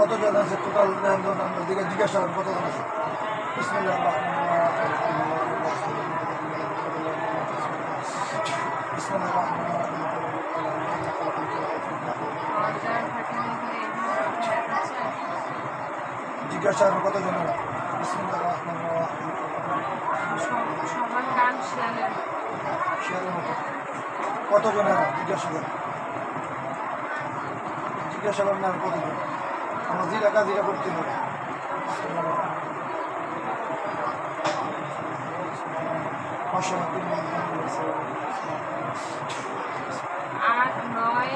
কতজন আছে টোটাল দিকে জিজ্ঞাসা করেন কতজন আছে? বিসমিল্লাহির রহমানির রহিম। বিসমিল্লাহির রহমানির রহিম। জিজ্ঞাসা করেন কতজন আছে? বিসমিল্লাহির রহমানির রহিম। শিয়ালের মতো কতজন আছে? জিজ্ঞাসা করেন না কতজন? আমার জিরা কাজিরা করতে হবে। মাশাআল্লাহ 8, 9,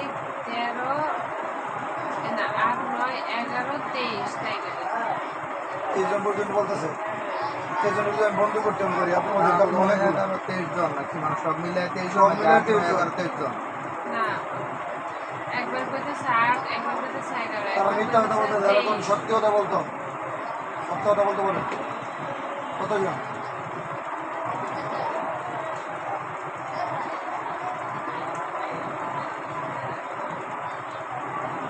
13 না 8, 9, 11, 23 তাই গেলে এই জন পর্যন্ত বলতেছে। এই জন্য যদি আমি বন্ধ করতে পারি আপনার মধ্যে দল অনেক 23 জন নাকি মানে সব মিলে 23 সব জন মিলে 23 জন। 23 জন। না একবার কইতেছে 8, একবার কইতেছে 11, তারা মিথ্যা কথা বলতে যারা কোন সত্যি কথা বলতো সত্য কথা বলতে বলে কতজন?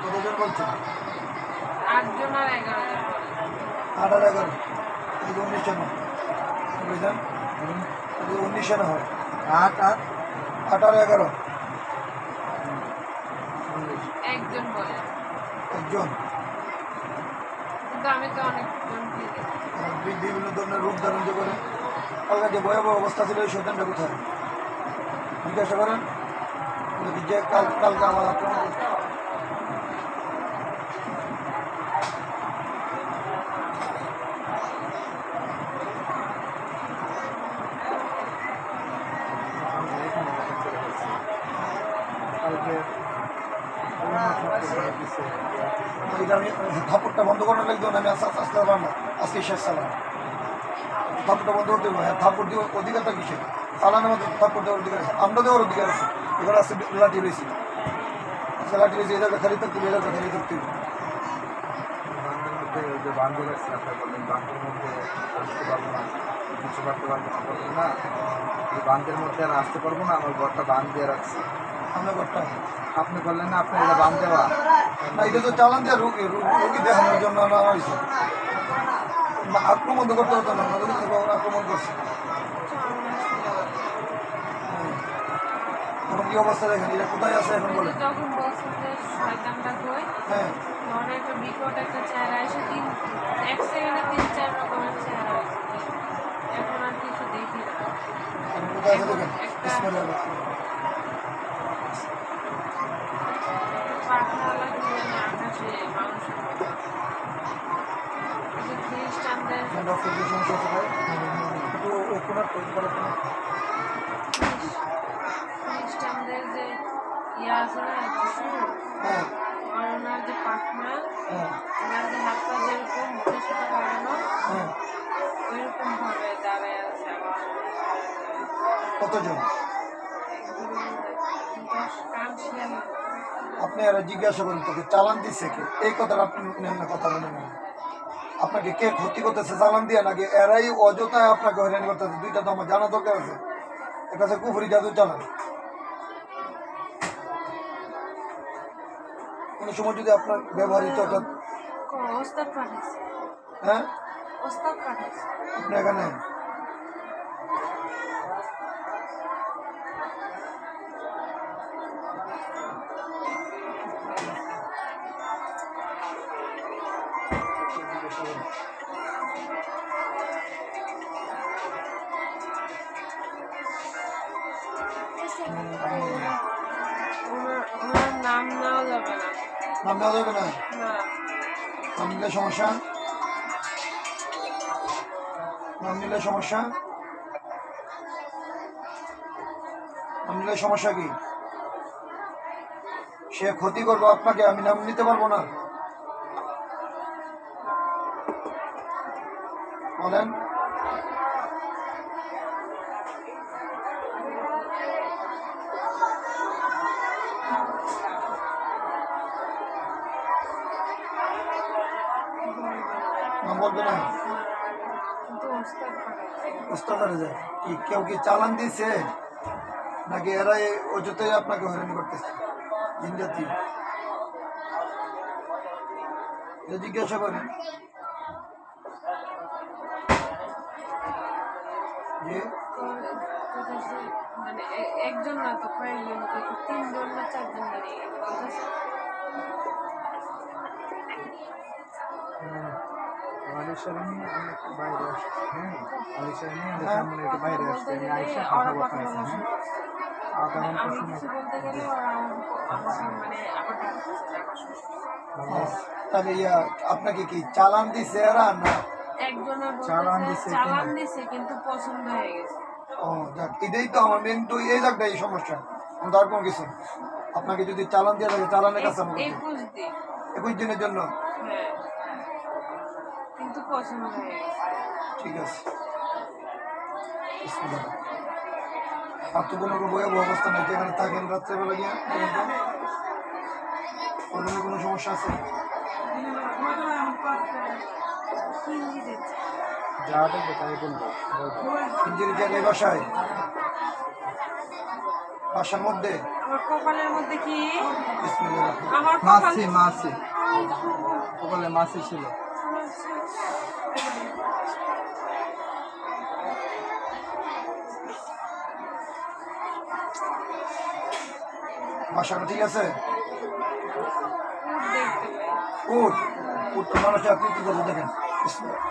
কতজন বলছে? 8 জন আর 11 জন বলে। 8 আর 11 এই 19 না বুঝলেন? এই 19 না হয় 8 আর 8 আর 11 একজন বলে একজন। কিন্তু আমি তো অনেক জন বিভিন্ন ধরনের রূপ ধারণ যে করে কালকে যে ভয়াবহ অবস্থা ছিল এই শয়তানটা কোথায়? জিজ্ঞাসা করেন যে কালকে আমার আক্রমণ করতে এটা আমি থাপ্পড়টা বন্ধ করার লাগবে না। আমি আস্তে আস্তে আস্তে পারলাম না আজকে শেষ চালান থাপ্পড়টা বন্ধ করতে হবে। হ্যাঁ থাপ্পড় দিয়ে অধিকারটা কিসে? চালানোর মধ্যে থাপ্পড় দেওয়ার অধিকার আছে, আমরা দেওয়ার অধিকার আছে। এবার আসছে লাঠি রয়েছি আজকে লাঠি রয়েছে এই জায়গায় খালি থাকতে হবে, এই জায়গায় খালি থাকতে হবে। বান্ধের মধ্যে ওই যে বান্ধে রাখছে আপনি বললেন বান্ধের মধ্যে আসতে পারবো না, কিছু করতে পারবো না বললেন না, এই বান্ধের মধ্যে আর আসতে পারবো না, আমার ঘরটা বান্ধ দিয়ে রাখছি। আমরা করতাম আপনি বললেন না আপনি এটা বান্ধ দেওয়া না, এটা তো চালান দেওয়া রুগী রুগী দেখানোর জন্য আনা হয়েছে। আক্রমণ তো করতে হতো না, আমাদের আক্রমণ করছে। এখন কি অবস্থা দেখেন, এটা কোথায় আছে এখন বলেন? যখন বলছে যে শয়তানটা কই হ্যাঁ তখন একটা বিকট একটা চেহারা এসে 1 সেকেন্ডে 3-4 রকমের চেহারা হয়েছে। এখন আর কিছু দেখি না। এখন কোথায় আছে দেখেন? বিসমিল্লাহির রহমানির রহিম। পাখনাওয়ালা কি জানি আকাশে মানুষের মতো। যে খ্রিস্টানদের ডক্টর যে সমস্যা আছে ভাই একটু ওপেনার তৈরি করার জন্য খ্রিস্টানদের যে ইয়া আছে না যিশু হ্যাঁ আর ওনার যে পাখনা হ্যাঁ ওনার যে হাত পা যেরকম মুখের সাথে লাগানো হ্যাঁ ওইরকম ভাবে দাঁড়ায় আছে আমার কতজন? কান শিয়াল আপনি আর জিজ্ঞাসা করুন তোকে চালান দিচ্ছে কে? এই কথাটা আপনি নেন না, কথা বলেন না। আপনাকে কে ক্ষতি করতেছে চালান দিয়ে নাকি এরাই অযথায় আপনাকে হয়রানি করতেছে? দুইটা তো আমার জানা দরকার আছে। একটা আছে কুফরি জাদু চালান। কোনো সময় যদি আপনার ব্যবহৃত একটা ওস্তাদ পাঠাইছে হ্যাঁ ওস্তাদ পাঠাইছে আপনি এখানে ওনার নাম নেওয়া যাবে না। নাম নেওয়া যাবে না? না নাম নিলে সমস্যা? নাম নিলে সমস্যা? নাম নিলে সমস্যা কি? সে ক্ষতি করবো আপনাকে, আমি নাম নিতে পারবো না? বলেন। নাম বলবে না? কিন্তু ওস্তাদ পাঠাইছে বুঝতে পারে যায় কি কেউ কি চালান দিছে নাকি এরাই অযথাই আপনাকে হয়রানি করতেছে? জিন জাতি এটা জিজ্ঞাসা করেন যে মানে একজন না তো কয়েকজন, তিনজন না চারজন বেরিয়ে বলতেছে। আলিশার নিয়ে আমি একটু বাইরে আসছি। হ্যাঁ, আলিশার নিয়ে আমি সামনে একটু বাইরে আসছি। আমি আইসা কথা বলতে আসছি। হ্যাঁ, আধা ঘন্টা আমি সময় কিছু বলতে গেলে ওরা আমার মানে আবার ডাকতেছে, ডাকা শুরু করছে। তাহলে আপনাকে কি চালান দিছে এরা না? একজনের চালান বলতেছে দিছে চালান কিনা? দিছে কিন্তু পছন্দ হয়ে গেছে। ও যাক, এটাই তো আমার মেন, তো এই জায়গাটাই সমস্যা, কিন্তু আর কোনো কিছু না। আপনাকে যদি চালান দিয়ে থাকে চালানের কাছে আমি করতে 21 দিন। 21 দিনের জন্য হ্যাঁ, কিন্তু পছন্দ হয়ে গেছে। ঠিক আছে। বিসমিল্লাহ। আর তো কোনো ভয়াবহ অবস্থা নেই, যেখানে থাকেন রাত্রেবেলা গিয়ে ওখানে কোনো সমস্যা আছে? হিন্দিতে যা দেখবে তাই বলবো। ইঞ্জিনি জায়গায় বাসায়, বাসার মধ্যে আমার কপালের মধ্যে কি বিসমিল্লাহ। আমার কপাল মাসি মাসি ওখানে মাসি ছিল। বাসাটা ঠিক আছে? দেখতে পাই। উঠ উঠ, তো মানুষের আকৃতি করে দেখেন। বিসমিল্লাহ।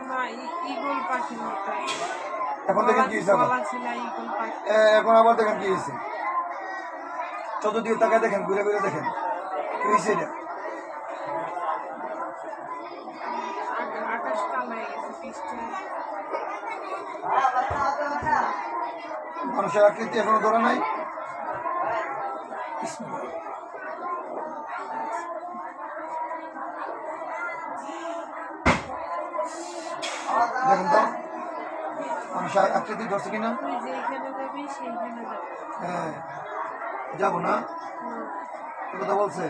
না, ঈগল পাখির মতো। এখন দেখেন কি হয়েছে আবার? গলা ছিল ঈগল পাখি। এখন আবার দেখেন কি হয়েছে, চতুর্দিকে তাকায় দেখেন, ঘুরে ঘুরে দেখেন কি হয়েছে। এটা আকাশ কালো হয়ে গেছে, বৃষ্টি হয়েছে। মানুষের আকৃতি এখনো ধরে নাই। বিসমিল্লাহ। দেখেন তো মানুষের আকৃতি ধরছে কিনা। তুই যেখানে যাবি সেইখানে যাবি। হ্যাঁ, যাবো না, হুম, এ কথা বলছে।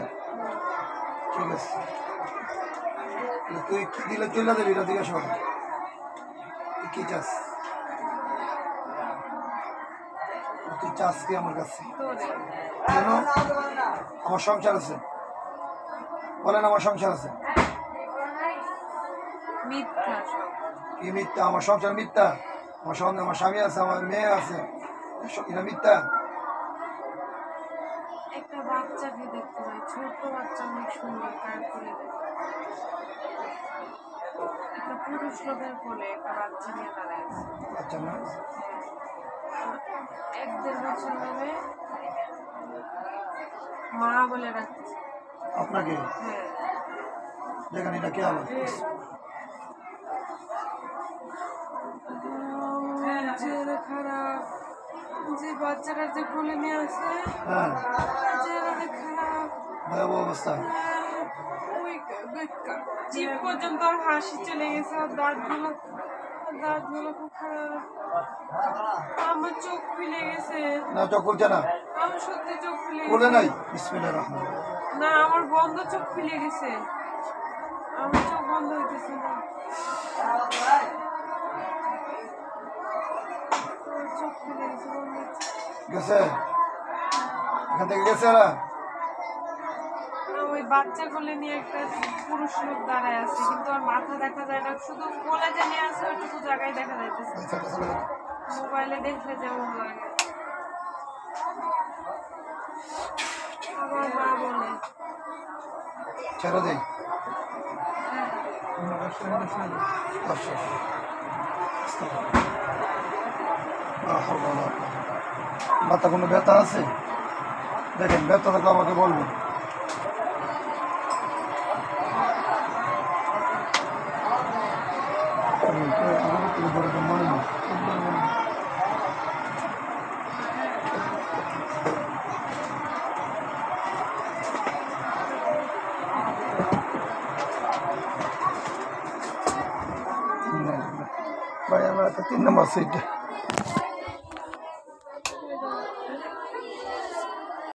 ঠিক আছে, তুই কি দিলে চলে দেবি, এটা জিজ্ঞাসা কর। তুই কি চাস? তুই চাস কি আমার কাছে? তোরে কেন? আমার সংসার আছে, বলেন আমার সংসার আছে। মিথ্যা সব। কি মিথ্যা? আমার সংসার মিথ্যা? আমার সঙ্গে আমার স্বামী আছে, আমার মেয়ে আছে, এটা মিথ্যা? একটা বাচ্চাকে দেখতে পাই, ছোট বাচ্চা, অনেক সুন্দর, কার করে একটা পুরুষ লোকের কোলে একটা বাচ্চা নিয়ে দাঁড়ায় আছে। আচ্ছা না, 1-1.5 বছর হবে, মা বলে রাখতেছে। আপনাকে হ্যাঁ, দেখেন এটা কে আবার? চেহারা খারাপ, যে বাচ্চাটা যে কোলে নিয়ে আসে হ্যাঁ, চেহারা খারাপ। ভয়াবহ অবস্থা। ওই জিভ পর্যন্ত আর হাসি চলে গেছে, আর দাঁতগুলো খুব খারাপ। আমার চোখ খুলে গেছে, না চোখ খুলছে না, আমার সত্যি চোখ খুলে খুলে গেছে। নাই। বিসমিল্লাহির রহমানির রহিম। না, আমার বন্ধ চোখ খুলে গেছে, আমার চোখ বন্ধ হইতেছে না, আমার চোখ খুলে গেছে, বন্ধ হচ্ছে। গেছে, এখান থেকে গেছে এরা। ওই বাচ্চা কোলে নিয়ে একটা পুরুষ লোক দাঁড়ায় আছে, কিন্তু আর মাথা দেখা যায় না, শুধু কোলে যে নিয়ে আছে ওইটুকু জায়গায় দেখা যাইতেছে। আচ্ছা, আচ্ছা, আচ্ছা। মোবাইলে দেখলে যেমন লাগে। আমার মা বলে ছেড়ে দেই। আচ্ছা, মাথা কোনো ব্যথা আছে? দেখেন, ব্যথা থাকলে আমাকে বলবেন। মনে নেই। ভাই আমার একটা 3 নম্বর সিট।